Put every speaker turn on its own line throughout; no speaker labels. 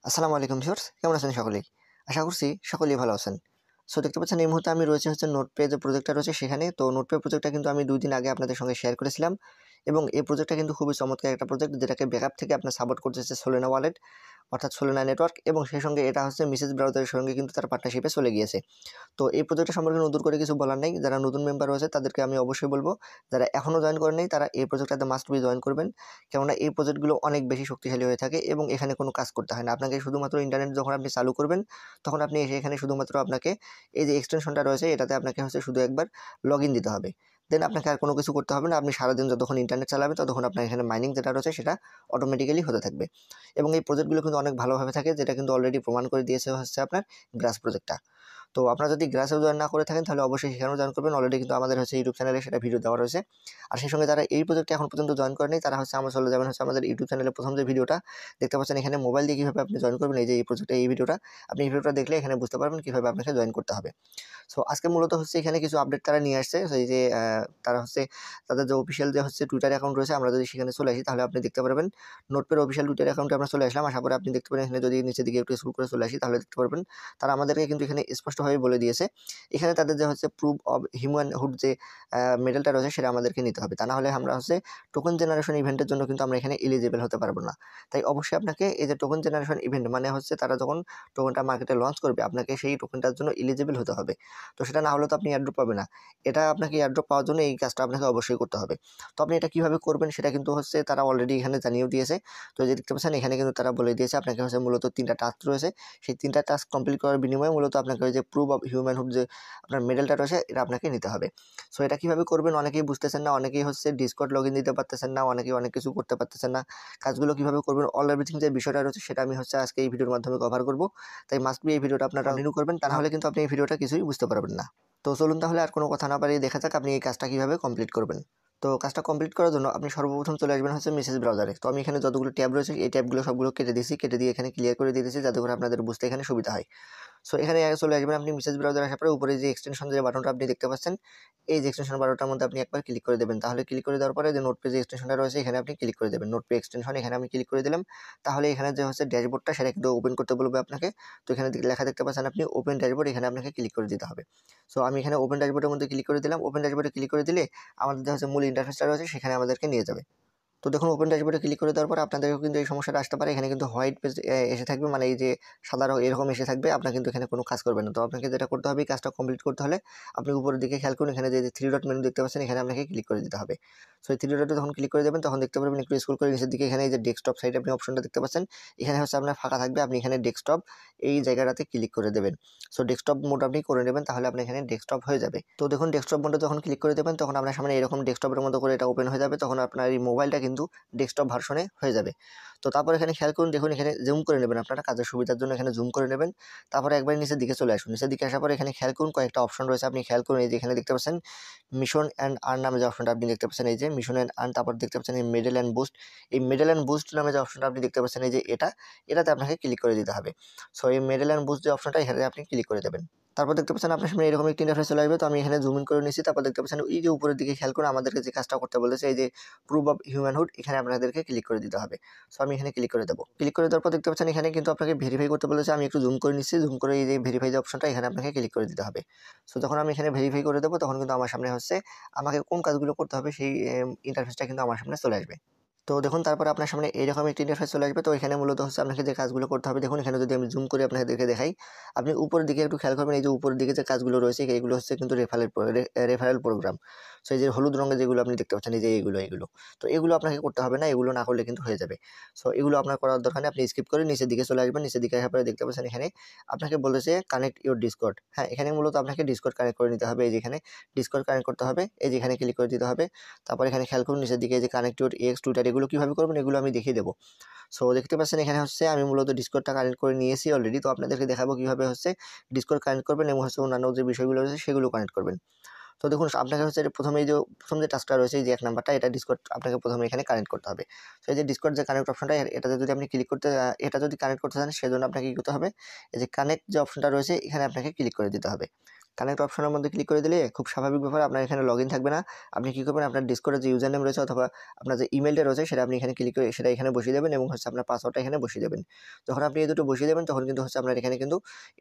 আসসালামু আলাইকুম ভিউয়ার্স, কেমন আছেন সকলেই? আশা করছি সকলেই ভালো আছেন। সো দেখতে পাচ্ছেন এই মুহূর্তে আমি রয়েছে নোটপ্যাড যে প্রজেক্টটা রয়েছে সেখানে। তো নোটপ্যাড প্রজেক্টটা কিন্তু আমি ২ দিন আগে আপনাদের সঙ্গে শেয়ার করেছিলাম এবং এই প্রজেক্টটা কিন্তু খুবই চমৎকার একটা প্রজেক্ট, যেটাকে ব্যাকআপ থেকে আপনার সাপোর্ট করতেছে সোলেনা ওয়ালেট অর্থাৎ সোলেনা নেটওয়ার্ক, এবং সেই সঙ্গে এটা মেসেজ ব্রাউজারের সঙ্গে কিন্তু তার পার্টনারশিপে চলে গিয়েছে। তো এই প্রজেক্টটা সম্পর্কে নতুন করে কিছু বলার নেই। যারা নতুন মেম্বার রয়েছে তাদেরকে আমি অবশ্যই বলব, যারা এখনও জয়েন করেন নাই তারা এই প্রজেক্টটাতে মাস্ট বি জয়েন করবেন। কেননা এই প্রজেক্টগুলো অনেক বেশি শক্তিশালী হয়ে থাকে এবং এখানে কোনো কাজ করতে হয় না। আপনাকে শুধুমাত্র ইন্টারনেট যখন আপনি চালু করবেন তখন আপনি এখানে শুধুমাত্র আপনাকে এই যে এক্সটেনশনটা রয়েছে এটাতে আপনাকে শুধু একবার লগইন দিতে হবে। দেন আপনাকে আর কোনো কিছু করতে হবে না। আপনি সারাদিন যতক্ষণ ইন্টারনেট চালাবেন ততক্ষণ আপনার এখানে মাইনিং যেটা রয়েছে সেটা অটোমেটিক্যালি হতে থাকবে। এবং এই প্রজেক্টগুলো কিন্তু অনেক ভালোভাবে থাকে, যেটা কিন্তু অলরেডি প্রমাণ করে দিয়েছে আপনার গ্রাস প্রজেক্টটা। তো আপনারা যদি গ্রাসেও জয়েন না করে থাকেন তাহলে অবশ্যই সেখানেও জয়েন করবেন। অলরেডি কিন্তু আমাদের ইউটিউব চ্যানেলে সেটা ভিডিও দেওয়া রয়েছে। আর সেই সঙ্গে যারা এই প্রজেক্টে এখন পর্যন্ত জয়েন করেনি তারা আমরা চলে যাবেন আমাদের ইউটিউব চ্যানেলে প্রথম যে ভিডিওটা দেখতে পাচ্ছেন এখানে মোবাইল দিয়ে কীভাবে আপনি জয়েন করবেন, এই যে এই প্রজেক্টে এই ভিডিওটা, আপনি এই ভিডিওটা দেখলে এখানে বুঝতে পারবেন কীভাবে আপনাকে জয়েন করতে হবে। সো আজকে মূলত এখানে কিছু আপডেট তারা নিয়ে আসছে। এই যে তারা তাদের যে অফিসিয়াল যে টুইটার অ্যাকাউন্ট রয়েছে, আমরা যদি সেখানে চলে আসি তাহলে আপনি দেখতে পারবেন নোটপ্যাড অফিসিয়াল টুইটার অ্যাকাউন্টে আমরা চলে আসলাম। আশা করি আপনি দেখতে পারেন এখানে যদি নিচের দিকে একটু স্ক্রল করে চলে আসি তাহলে দেখতে পারবেন তারা আমাদেরকে কিন্তু এখানে স্পষ্টভাবে বলে দিয়েছে এখানে তাদের যে প্রুফ অব হিউম্যানহুড যে মেডেলটা রয়েছে সেটা আমাদেরকে নিতে হবে। তা না হলে আমরা টোকেন জেনারেশন ইভেন্টের জন্য কিন্তু আমরা এখানে এলিজিবল হতে পারবো না। তাই অবশ্যই আপনাকে এই যে টোকেন জেনারেশন ইভেন্ট মানে তারা যখন টোকেনটা মার্কেটে লঞ্চ করবে আপনাকে সেই টোকেনটার জন্য এলিজিবল হতে হবে। তো সেটা না হলে তো আপনি এয়ারড্রপ পাবেন না। এটা আপনাকে এয়ারড্রপ পাওয়ার জন্য এই কাজটা আপনাকে অবশ্যই করতে হবে। তো আপনি এটা কীভাবে করবেন সেটা কিন্তু তারা অলরেডি এখানে জানিয়েও দিয়েছে। তো যে দেখতে পাচ্ছেন এখানে কিন্তু তারা বলে দিয়েছে আপনাকে মূলত 3টা টাস্ক রয়েছে। সেই 3টা টাস্ক কমপ্লিট করার বিনিময়ে মূলত আপনাকে ওই যে প্রুফ অব হিউম্যানহুড যে আপনার মেডেলটা রয়েছে এটা আপনাকে নিতে হবে। সো এটা কীভাবে করবেন অনেকেই বুঝতেছেন না, অনেকেই ডিসকর্ড লগইন দিতে পারতেছেন না, অনেকেই অনেক কিছু করতে পারতেছেন না। কাজগুলো কীভাবে করবেন অল এভরিথিং যে বিষয়টা রয়েছে সেটা আমি আজকে এই ভিডিওর মাধ্যমে কভার করব। তাই মাস্ট বি এই ভিডিওটা আপনারা কন্টিনিউ করবেন, তা নাহলে কিন্তু আপনি এই ভিডিওটা কিছুই বুঝতে পারবেন না। তো চলুন তাহলে আর কোনো কথা না বাড়িয়ে দেখা যাক আপনি এই কাজটা কীভাবে কমপ্লিট করবেন। তো কাজটা কমপ্লিট করার জন্য আপনি সর্বপ্রথম চলে আসবেন মেসেজ ব্রাউজারে। তো আমি এখানে যতগুলো ট্যাব রয়েছে এই ট্যাবগুলো সবগুলো কেটে দিয়েছি, কেটে দিয়ে এখানে ক্লিয়ার করে দিয়েছি যাতে করে আপনাদের বুঝতে এখানে সুবিধা হয়। সো এখানে চলে আসবেন আপনি মেসেজ ব্রাউজার আসার পরে উপরে যে এক্সটেনশন যে বাটনটা আপনি দেখতে পাচ্ছেন এই যে এক্সটেনশন বাটনটার মধ্যে আপনি একবার ক্লিক করে দেবেন। তাহলে ক্লিক করে দেওয়ার পরে যে নোটপ্যাড যে এক্সটেনশনটা রয়েছে এখানে আপনি ক্লিক করে দেবেন। নোটপ্যাড এক্সটেনশন এখানে আমি ক্লিক করে দিলাম। তাহলে এখানে যে ড্যাশবোর্ডটা সেটা কিন্তু ওপেন করতে বলবে আপনাকে। তো এখানে লেখা দেখতে পাচ্ছেন আপনি ওপেন ড্যাশবোর্ড, এখানে আপনাকে ক্লিক করে দিতে হবে। সো আমি এখানে ওপেন ড্যাশবোর্ডের মধ্যে ক্লিক করে দিলাম। ওপেন ড্যাশবোর্ডে ক্লিক করে দিলে আমাদের যে মূল ইন্টারফেসটা রয়েছে সেখানে আমাদেরকে নিয়ে যাবে। তো দেখুন ওপেন ড্যাশবোর্ডে ক্লিক করে দেওয়ার পর আপনাদেরও কিন্তু এই সমস্যাটা আসতে পারে। এখানে কিন্তু হোয়াইট পেজ এসে থাকবে, মানে এই যে সাদা এরকম এসে থাকবে, আপনার কিন্তু এখানে কোনো কাজ করবেন না। তো আপনাকে যেটা করতে হবে এই কাজটা কমপ্লিট করতে হলে আপনি উপরের দিকে খেয়াল করুন, এখানে যে 3 ডট মেনু দেখতে পাচ্ছেন এখানে আপনাকে ক্লিক করে দিতে হবে। সো এই 3 ডটে যখন ক্লিক করে দেবেন তখন দেখতে পারবেন একটু স্ক্রল করে নিচের দিকে এখানে এই যে ডেস্কটপ সাইডে আপনি অপশনটা দেখতে পাচ্ছেন এখানে আপনার ফাঁকা থাকবে, আপনি এখানে ডেস্কটপ এই জায়গাটাতে ক্লিক করে দেবেন। সো ডেস্কটপ মোড আপনি করে নেবেন, তাহলে আপনি এখানে ডেস্কটপ হয়ে যাবে। তো দেখুন ডেস্কটপ মোডে যখন ক্লিক করে দেবেন তখন আপনার সামনে এরকম ডেস্কটপের মতো করে এটা ওপেন হয়ে যাবে। তখন আপনার এই মোবাইলটা কিন্তু ডেস্কটপ ভার্সনে হয়ে যাবে। তো তারপর এখানে খেয়াল করুন, দেখুন এখানে জুম করে নেবেন, আপনারা কাজের সুবিধার জন্য এখানে জুম করে নেবেন। তারপরে একবার নিচের দিকে চলে আসুন। নিচের দিকে আসার পরে এখানে খেয়াল করুন কয়েকটা অপশন রয়েছে, আপনি খেয়াল করুন এই যে এখানে দেখতে পাচ্ছেন মিশন অ্যান্ড আর্ন নামে যে অপশনটা আপনি দেখতে পাচ্ছেন এই যে মিশন অ্যান্ড আর্ন, তারপর দেখতে পাচ্ছেন এই মেডেল অ্যান্ড বুস্ট। এই মেডেল অ্যান্ড বুস্ট নামে যে অপশনটা আপনি দেখতে পাচ্ছেন এই যে এটাতে আপনাকে ক্লিক করে দিতে হবে। সো এই মেডেল অ্যান্ড বুস্ট যে অপশনটা এখানে আপনি ক্লিক করে দেবেন। তারপর দেখতে পাচ্ছেন আপনার সামনে এরকম একটি ইন্টারফেস চলে আসবে। তো আমি এখানে জুম ইন করে নিচ্ছি। তারপর দেখতে পাচ্ছেন এই যে উপরের দিকে খেয়াল করে আমাদেরকে যে কাজটা করতে বলেছে এই যে প্রুফ অব হিউম্যানহুড, এখানে আপনাদেরকে ক্লিক করে দিতে হবে। সো আমি এখানে ক্লিক করে দেবো। ক্লিক করে দেওয়ার পর দেখতে পাচ্ছেন এখানে কিন্তু আপনাকে ভেরিফাই করতে বলেছে। আমি একটু জুম করে নিচ্ছি, জুম করে এই যে ভেরিফাই যে অপশনটা এখানে আপনাকে ক্লিক করে দিতে হবে। সো যখন আমি এখানে ভেরিফাই করে দেবো তখন কিন্তু আমার সামনে আমাকে কোন কাজগুলো করতে হবে সেই ইন্টারফেসটা কিন্তু আমার সামনে চলে আসবে। তো দেখুন তারপর আপনার সামনে এইরকম একটি ইন্টারফেস চলে আসবে। তো এখানে মূলত আপনাকে যে কাজগুলো করতে হবে, দেখুন এখানে যদি আমি জুম করে আপনাদেরকে দেখাই, আপনি উপরের দিকে একটু খেয়াল করবেন এই যে উপরের দিকে যে কাজগুলো রয়েছে এইগুলো কিন্তু রেফারেল প্রোগ্রাম। সো এই যে হলুদ রঙের যেগুলো আপনি দেখতে পাচ্ছেন এই যে এইগুলো তো এগুলো আপনাকে করতে হবে না, এগুলো না করলে কিন্তু হয়ে যাবে। সো এগুলো আপনার করার দরকার নেই, আপনি স্কিপ করে নিচের দিকে চলে আসবেন। নিচের দিকে আসার পরে দেখতে পাচ্ছেন এখানে আপনাকে বলেছে কানেক্ট ইউর ডিসকর্ড। হ্যাঁ, এখানে মূলত আপনাকে ডিসকর্ড কানেক্ট করে নিতে হবে। এই যে এখানে ডিসকর্ড কানেক্ট করতে হবে, এই যে এখানে ক্লিক করে দিতে হবে। তারপর এখানে খেয়াল করুন নিচের দিকে যে কানেক্ট ইউর এক্স টুইটার, এগুলো কীভাবে করবেন এগুলো আমি দেখিয়ে দেবো। সো দেখতে পাচ্ছেন এখানে আমি মূলত ডিসকর্ডটা কানেক্ট করে নিয়েছি অলরেডি। তো আপনাদেরকে দেখাবো কীভাবে ডিসকর্ড কানেক্ট করবেন এবং অন্যান্য যে বিষয়গুলো রয়েছে সেগুলো কানেক্ট করবেন। তো দেখুন আপনাকে প্রথম যে টাস্কটা রয়েছে এই যে 1 নাম্বারটা, এটা ডিসকর্ড আপনাকে প্রথমে এখানে কানেক্ট করতে হবে। সো এই যে ডিসকর্ড যে কানেক্ট অপশনটা এটাতে যদি আপনি ক্লিক করতে কানেক্ট করতে চান সেজন্য আপনাকে কী করতে হবে, এই যে কানেক্ট যে অপশনটা রয়েছে এখানে আপনাকে ক্লিক করে দিতে হবে। কানেক্ট অপশনের মধ্যে ক্লিক করে দিলে খুব স্বাভাবিক ব্যাপার, আপনার এখানে লগ ইন থাকবে না। আপনি কী করবেন, আপনার ডিসকর্ডের যে ইউজার নেম রয়েছে অথবা আপনার যে ইমেলটা রয়েছে সেটা আপনি এখানে ক্লিক করে সেটা এখানে বসিয়ে দেবেন এবং হচ্ছে আপনার পাসওয়ার্ডটা এখানে বসিয়ে দেবেন। যখন আপনি এই দুটো বসিয়ে দেবেন তখন কিন্তু হচ্ছে আপনার এখানে কিন্তু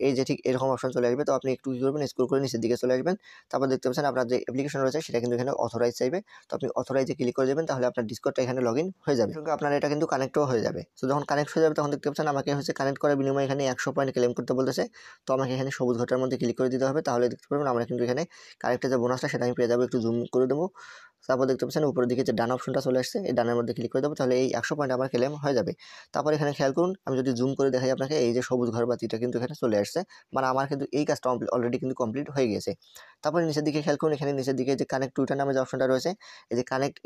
এই যে ঠিক এরকম অপশন চলে আসবে। তো আপনি একটু কী করবেন, স্ক্রল করে নিচের দিকে চলে আসবেন। তারপর দেখতে পাচ্ছেন আপনার যে অ্যাপ্লিকেশন রয়েছে সেটা কিন্তু এখানে অথরাইজ চাইবে। তো আপনি অথরাইজে ক্লিক করে দেবেন, তাহলে আপনার ডিসকর্ডটা এখানে লগ ইন হয়ে যাবে। আপনার এটা কিন্তু কানেক্টও হয়ে যাবে। তো যখন কানেক্ট হয়ে যাবে তখন দেখতে পাচ্ছেন আমাকে হচ্ছে কানেক্ট করার বিনিময়ে এখানে 100 পয়েন্ট ক্লেম করতে বলতেছে। তো আমাকে এখানে সবুজ ঘরটার মধ্যে ক্লিক করে দিতে হবে, তাহলে দেখতে পারবেন আমরা কিন্তু এখানে কানেক্টের যে বোনাসটা সেটা আমি পেয়ে যাবো। একটু জুম করে দেবো। তারপর দেখতে পাচ্ছেন উপরের দিকে যে ডান অপশনটা চলে আসছে, এই ডানের মধ্যে ক্লিক করে দেবো, তাহলে এই 100 পয়েন্ট আমার ক্লেম হয়ে যাবে। তারপর এখানে খেয়াল করুন, আমি যদি জুম করে দেখাই আপনাকে, এই যে সবুজ ঘর বাতিটা কিন্তু এখানে চলে আসছে, মানে আমার কিন্তু এই কাজটা অলরেডি কিন্তু কমপ্লিট হয়ে গেছে। তারপরে নিচের দিকে খেয়াল করুন, এখানে নিচের দিকে যে কানেক্ট টুইটার নামে যে অপশনটা রয়েছে, এই যে কানেক্ট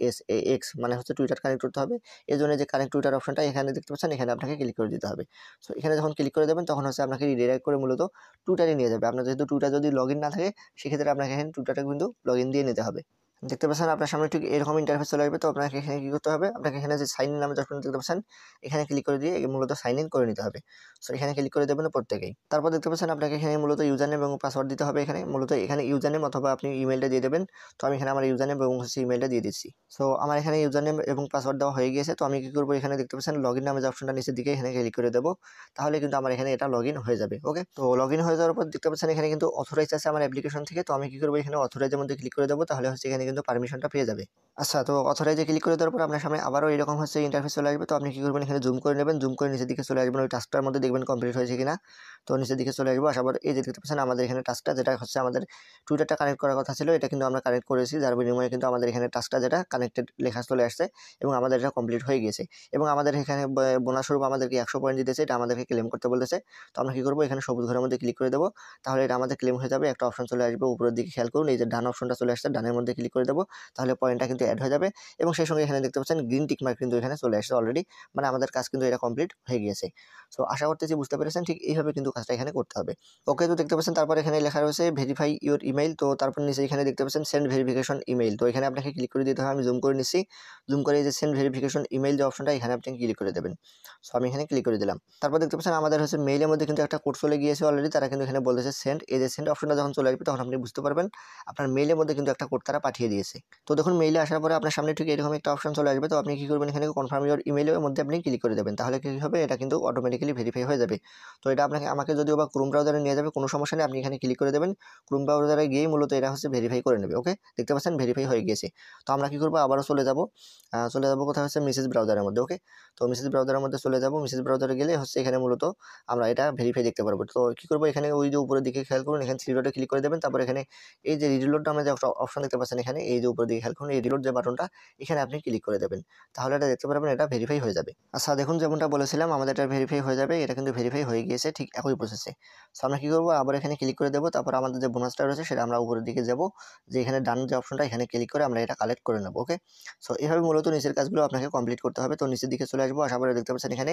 এক্স মানে হচ্ছে টুইটার কানেক্ট করতে হবে, এই জন্য যে কানেক্ট টুইটার অপশনটা এখানে দেখতে পাচ্ছেন, এখানে আপনাকে ক্লিক করে দিতে হবে। সো এখানে যখন ক্লিক করে দেবেন তখন হচ্ছে আপনাকে রিডাইরেক্ট করে মূলত টুইটারে নিয়ে যাবে। আপনার যেহেতু টুইটার যদি লগ ইন না থাকে সেক্ষেত্রে আপনাকে এখানে টুইটারটা কিন্তু লগ ইন দিয়ে নিতে হবে। দেখতে পাচ্ছেন আপনার সামনে ঠিক এরকম ইন্টারফেস চলে আসবে। তো আপনাকে এখানে কী করতে হবে, আপনাকে এখানে যে সাইন ইন নামে যে অপশন দেখতে পাচ্ছেন, এখানে ক্লিক করে দিয়ে মূলত সাইন ইন করে নিতে হবে। সো এখানে ক্লিক করে দেবেন প্রত্যেকেই। তারপর দেখতে পাচ্ছেন আপনাকে এখানে মূলত ইউজার নেম এবং পাসওয়ার্ড দিতে হবে। এখানে মূলত এখানে ইউজার নেম অথবা আপনি ইমেলটা দিয়ে দেবেন। তো আমি এখানে আমার ইউজার নেম এবং হচ্ছে ইমেলটা দিয়ে দিচ্ছি। সো আমার এখানে ইউজার নেম এবং পাসওয়ার্ড দেওয়া হয়ে গিয়েছে। তো আমি কী করবো, এখানে দেখতে পাচ্ছেন লগ ইন নামে যে অপশনটা নিচের দিকে, এখানে ক্লিক করে দেবো, তাহলে কিন্তু আমার এখানে এটা লগ ইন হয়ে যাবে। ওকে, তো লগ ইন হয়ে যাওয়ার পর দেখতে পাচ্ছেন এখানে কিন্তু অথরাইজ আছে আমার অ্যাপ্লিকেশন থেকে। তো আমি কী করবো, এখানে অথরাইজের মধ্যে ক্লিক করে দেবো, তাহলে হচ্ছে এখানে কিন্তু পারমিশনটা পেয়ে যাবে। আচ্ছা, তো অথরাইজে ক্লিক করে দেওয়ার পর আপনার সামনে আবারও এরকম হচ্ছে ইন্টারফেস চলে আসবে। তো আপনি কী করবেন, এখানে জুম করে নেবেন, জুম করে নিচের দিকে চলে আসবেন, ওই টাস্কটার মধ্যে দেখবেন কমপ্লিট হয়েছে কিনা। তো নিচের দিকে চলে আসবো, আসার পর এই যে দেখতে পাচ্ছেন আমাদের এখানে টাস্কটা যেটা হচ্ছে আমাদের টুইটারটা কানেক্ট করার কথা ছিল, এটা কিন্তু আমরা কানেক্ট করেছি, যার বিনিময়ে কিন্তু আমাদের এখানে টাস্কটা যেটা কানেক্টেড লেখা চলে আসছে এবং আমাদের এটা কমপ্লিট হয়ে গেছে। এবং আমাদের এখানে বোনাস স্বরূপ আমাদেরকে 100 পয়েন্ট দিতেছে, এটা আমাদেরকে ক্লেম করতে বলতেছে। তো আমরা কী করবো, এখানে সবুজ ঘরের মধ্যে ক্লিক করে দেবো, তাহলে এটা আমাদের ক্লেম হয়ে যাবে। একটা অপশন চলে আসবে উপরের দিকে, খেয়াল করুন এই যে ডান অপশনটা চলে আসছে, ডানের মধ্যে ক্লিক করে দেবো, তাহলে পয়েন্টটা কিন্তু অ্যাড হয়ে যাবে। এবং সেই সঙ্গে এখানে দেখতে পাচ্ছেন গ্রিন টিক মার্ক কিন্তু এখানে চলে আসছে অলরেডি, মানে আমাদের কাজ কিন্তু এটা কমপ্লিট হয়ে গিয়েছে। সো আশা করতেছি বুঝতে পেরেছেন, ঠিক এইভাবে কিন্তু কাজটা এখানে করতে হবে। ওকে, তো দেখতে পাচ্ছেন তারপর এখানে লেখা রয়েছে ভেরিফাই ইউর ইমেইল। তো তারপর নিচে এখানে দেখতে পাচ্ছেন সেন্ড ভেরিফিকেশন ইমেইল। তো এখানে আপনাকে ক্লিক করে দিতে হবে। আমি জুম করে নিচ্ছি, জুম করে এই যে সেন্ড ভেরিফিকেশন ইমেইল যে অপশনটা, এখানে আপনি ক্লিক করে দেবেন। সো আমি এখানে ক্লিক করে দিলাম। তারপর দেখতে পাচ্ছেন আমাদের হচ্ছে মেইলের মধ্যে কিন্তু একটা কোড চলে গিয়েছে অলরেডি, তারা কিন্তু এখানে বলতেছে সেন্ড। এই যে সেন্ড অপশনটা যখন চলে আসবে তখন আপনি বুঝতে পারবেন আপনার মেইলের মধ্যে কিন্তু একটা কোড তারা পাঠিয়ে দিয়েছে। তো দেখুন মেইলে আসার পরে আপনার সামনে ঠিক এরকম একটা অপশন চলে আসবে। তো আপনি কী করবেন, এখানে কনফার্ম ইউর ইমেইলের মধ্যে আপনি ক্লিক করে দেবেন, তাহলে কী হবে, এটা কিন্তু অটোমেটিক্যালি ভেরিফাই হয়ে যাবে। তো এটা আমাকে যদিও বা ক্রোম ব্রাউজারে নিয়ে যাবে, কোনো সমস্যা নেই, আপনি এখানে ক্লিক করে দেবেন। ক্রোম ব্রাউজারে গিয়েই মূলত এটা হচ্ছে ভেরিফাই করে নেবে। ওকে, দেখতে পাচ্ছেন ভেরিফাই হয়ে গিয়েছে। তো আমরা কী করবো, আবারও চলে যাবো কোথায় হচ্ছে মেসেজ ব্রাউজারের মধ্যে। ওকে, তো মেসেজ ব্রাউজারের মধ্যে চলে যাবো। মেসেজ ব্রাউজারে গেলে হচ্ছে এখানে মূলত আমরা এটা ভেরিফাই দেখতে পারবো। তো কী করবো, এখানে ওই যে উপরের দিকে খেয়াল করুন, এখানে থ্রি ডটে ক্লিক করে দেবেন। তারপর এখানে এই যে রিলোড নামে যে অপশন দেখতে পাচ্ছেন, এখানে এই যে উপরের দিকে খেয়াল করুন, এই রিলোড যে বাটনটা, এখানে আপনি ক্লিক করে দেবেন, তাহলে এটা দেখতে পারবেন এটা ভেরিফাই হয়ে যাবে। আচ্ছা দেখুন, যেমনটা বলেছিলাম আমাদের এটা ভেরিফাই হয়ে যাবে, এটা কিন্তু ভেরিফাই হয়ে গিয়েছে ঠিক একই প্রসেসে। সো আমরা কী করবো, আবার এখানে ক্লিক করে দেবো। তারপর আমাদের যে বোনাসটা রয়েছে সেটা আমরা উপরের দিকে যাবো, যে এখানে ডান যে অপশনটা, এখানে ক্লিক করে আমরা এটা কালেক্ট করে নেবো। ওকে, সো এভাবে মূলত নিচের কাজগুলো আপনাকে কমপ্লিট করতে হবে। তো নিচের দিকে চলে আসবো, আসার পরে দেখতে পাচ্ছেন এখানে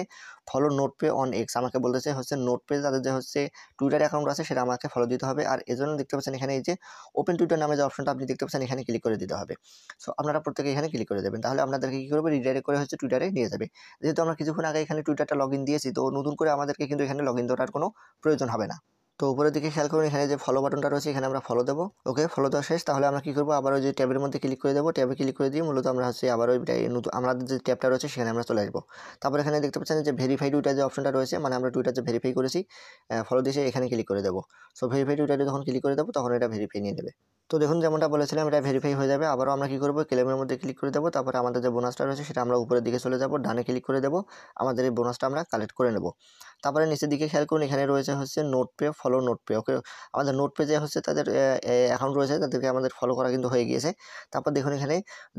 ফলো নোটপে অন এক্স, আমাকে বলতেছে হচ্ছে নোটপে তাদের যে হচ্ছে টুইটার অ্যাকাউন্ট আছে সেটা আমাকে ফলো দিতে হবে। আর এজন্য দেখতে পাচ্ছেন এখানে এই যে ওপেন টুইটার নামে যে অপশনটা আপনি দেখতে পাচ্ছেন, এখানে ক্লিক করে দিতে হবে। সো আপনারা প্রত্যেকে এখানে ক্লিক করে দেবেন, তাহলে আপনাদেরকে কী করবে, রিডাইরেক্ট করে হচ্ছে টুইটারে নিয়ে যাবে। যেহেতু আমরা কিছুক্ষণ আগে এখানে টুইটারটা লগ ইন দিয়েছি, তো নতুন করে আমাদেরকে কিন্তু এখানে লগ ইন দেওয়ার কোনো প্রয়োজন হবে না। তো উপরের দিকে খেয়াল করুন, এখানে যে ফলো বাটনটা রয়েছে, এখানে আমরা ফলো দেবো। ওকে, ফলো দেওয়া শেষ। তাহলে আমরা কী করবো, আবার ওই যে ট্যাবের মধ্যে ক্লিক করে দেবো। ট্যাবে ক্লিক করে দিয়ে মূলত আমরা হচ্ছে আবার ওই নতুন আমাদের যে ট্যাবটা রয়েছে সেখানে আমরা চলে আসবো। তারপর এখানে দেখতে পাচ্ছেন যে ভেরিফাই টুইটার যে অপশনটা রয়েছে, মানে আমরা টুইটার যে ভেরিফাই করেছি ফলো দিয়ে এখানে ক্লিক করে দেবো। সো ভেরিফাই টুইটারে যখন ক্লিক করে দেবো তখন এটা ভেরিফাই নিয়ে নেবে। তো দেখুন যেমনটা বলেছিলাম এটা ভেরিফাই হয়ে যাবে। আবারও আমরা কী করবো, ক্লেমের মধ্যে ক্লিক করে দেবো। তারপরে আমাদের যে বোনাসটা রয়েছে সেটা আমরা উপরের দিকে চলে যাবো, ডানে ক্লিক করে দেবো, আমাদের এই বোনাসটা আমরা কালেক্ট করে নেব। তারপরে নিচের দিকে খেয়াল করুন, এখানে রয়েছে হচ্ছে নোটপে ফলো নোটপে। ওকে, আমাদের নোটপে যে হচ্ছে তাদের অ্যাকাউন্ট রয়েছে তাদেরকে আমাদের ফলো করা কিন্তু হয়ে গিয়েছে। তারপর দেখুন এখানে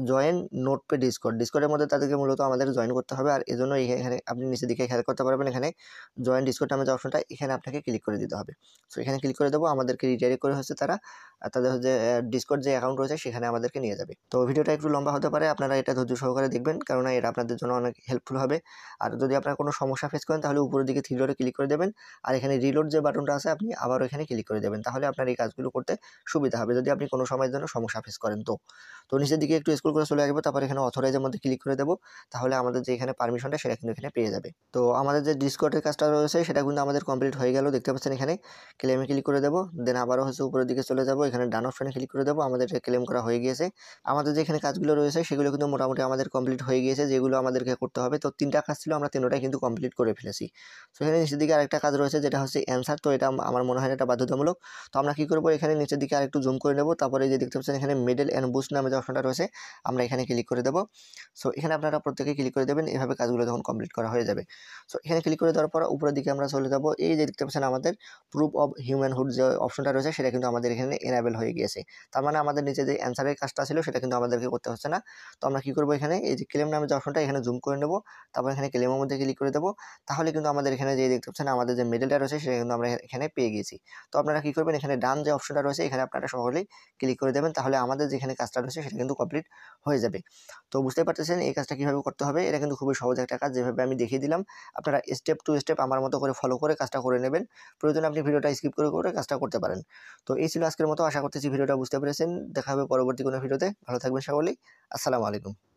জয়েন নোটপে ডিসকর্ডের মধ্যে তাদেরকে মূলত আমাদের জয়েন করতে হবে। আর এজন্য এখানে আপনি নিচের দিকে খেয়াল করতে পারবেন, এখানে জয়েন ডিসকর্ড নামে যে অপশনটা, এখানে আপনাকে ক্লিক করে দিতে হবে। সো এখানে ক্লিক করে দেবো, আমাদেরকে রিডাইরেক্ট করে হচ্ছে তারা তাদের যে ডিসকর্ড যে অ্যাকাউন্ট রয়েছে সেখানে আমাদেরকে নিয়ে যাবে। তো ভিডিওটা একটু লম্বা হতে পারে, আপনারা এটা ধৈর্য সহকারে দেখবেন, কারণ এটা আপনাদের জন্য অনেক হেল্পফুল হবে। আর যদি আপনার কোনো সমস্যা ফেস করেন তাহলে উপরের দিকে থ্রি ডটে ক্লিক করে দেবেন, আর এখানে রিলোড যে বাটনটা আছে আপনি আবারও এখানে ক্লিক করে দেবেন, তাহলে আপনার এই কাজগুলো করতে সুবিধা হবে যদি আপনি কোনো সময়ের জন্য সমস্যা ফেস করেন। তো নিচের দিকে একটু স্ক্রল করে চলে আসবো, তারপর এখানে অথরাইজের মধ্যে ক্লিক করে দেবো, তাহলে আমাদের যে এখানে পারমিশনটা সেটা কিন্তু এখানে পেয়ে যাবে। তো আমাদের যে ডিসকর্ডের কাজটা রয়েছে সেটা কিন্তু আমাদের কমপ্লিট হয়ে গেল, দেখতে পাচ্ছেন এখানে ক্লেমে ক্লিক করে দেবো, দেন আবারও উপরের দিকে চলে যাবো, এখানে ডান অপশনে ক্লিক করে দেবো, আমাদের ক্লেম করা হয়ে গিয়েছে। আমাদের যে এখানে কাজগুলো রয়েছে সেগুলো কিন্তু মোটামুটি আমাদের কমপ্লিট হয়ে গিয়েছে, যেগুলো আমাদেরকে করতে হবে। তো 3টা কাজ ছিল, আমরা 3টাই কিন্তু কমপ্লিট করে ফেলেছি। তো এখানে নিচের দিকে আরেকটা কাজ রয়েছে যেটা হচ্ছে অ্যান্সার, তো এটা আমার মনে হয় এটা বাধ্যতামূলক। তো আমরা কি করবো, এখানে নিচের দিকে আরেকটু জুম করে নেবো, তারপরে যে দেখতে পাচ্ছেন এখানে মিডল অ্যান্ড বুস্ট নামে যে অপশনটা রয়েছে আমরা এখানে ক্লিক করে দেবো। সো এখানে আপনারা প্রত্যেকে ক্লিক করে দেবেন, এভাবে কাজগুলো তখন কমপ্লিট করা হয়ে যাবে। সো এখানে ক্লিক করে দেওয়ার পর উপরের দিকে আমরা চলে যাবো, এই যে দেখতে পাচ্ছেন আমাদের প্রুফ অফ হিউম্যানহুড যে অপশনটা রয়েছে সেটা কিন্তু আমাদের এখানে এনাবেল হয়ে গিয়েছে। তার মানে আমাদের নিচে যে অ্যান্সারের কাজটা ছিল সেটা কিন্তু আমাদেরকে করতে হচ্ছে না। তো আমরা কি করবো, এখানে এই যে ক্লেম নামে যে অপশনটা এখানে জুম করে নেবো, তারপর এখানে ক্লেমের মধ্যে ক্লিক করে দেবো, তাহলে কিন্তু আমাদের এখানে যে দেখতে পাচ্ছেন আমাদের যে মেডেলটা রয়েছে সেটা কিন্তু আমরা এখানে পেয়ে গেছি। তো আপনারা কি করবেন, এখানে ডান যে অপশনটা রয়েছে এখানে আপনারা সকলেই ক্লিক করে দেবেন, তাহলে আমাদের যেখানে কাজটা রয়েছে সেটা কিন্তু কমপ্লিট হয়ে যাবে। তো বুঝতে পারতেছেন এই কাজটা কিভাবে করতে হবে, এটা কিন্তু খুবই সহজ একটা কাজ, যেভাবে আমি দেখিয়ে দিলাম আপনারা স্টেপ টু স্টেপ আমার মতো করে ফলো করে কাজটা করে নেবেন। প্রয়োজনে আপনি ভিডিওটা স্কিপ করে করে কাজটা করতে পারেন। তো এই ছিল আজকের মতো, আশা করতেছি ভিডিওটা বুঝতে পেরেছেন। দেখা হবে পরবর্তী কোনো ভিডিওতে, ভালো থাকবেন সকলেই। আসসালামু আলাইকুম।